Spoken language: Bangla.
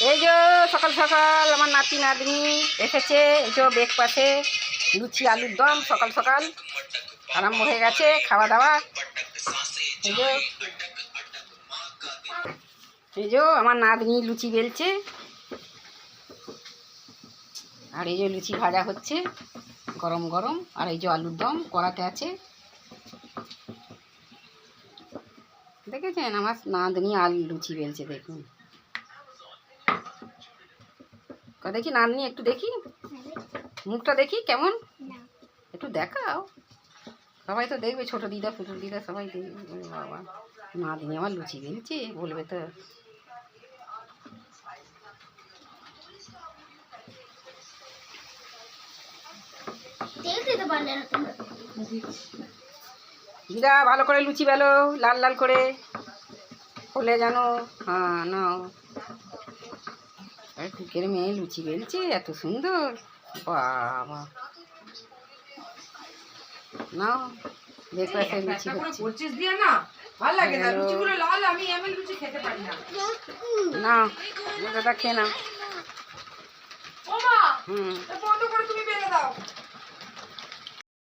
এই যে সকাল সকাল আমার নাতি নাতনি এসেছে, এই যে ব্রেকফাস্টে লুচি আলুর দম সকাল সকাল আরম্ভ হয়ে গেছে খাওয়া দাওয়া। এই যে আমার নাতনি লুচি বেলছে, আর এই যে লুচি ভাজা হচ্ছে গরম গরম, আর এই যে আলুর দম কড়াতে আছে। দেখেছেন আমার নাতনি আলু লুচি বেলছে, দেখুন। দেখি নাতনি, একটু দেখি মুখটা দেখি কেমন, একটু দেখাও। সবাই তো দেখবে, ছোট দিদা ফুটুর দিদা সবাই দেখবে। বাবা নাতনি আমার লুচি বেলছে বলবে তো। দিদা ভালো করে লুচি বেলো, লাল লাল করে হলে জানো। হ্যাঁ নাও, টুকের মেয়ে লুচি বেলছে এত সুন্দর, বাবা নাও ব্রেকফাস্টে লুচি হচ্ছে। নাও দাদা খেয়ে নাও। হুম।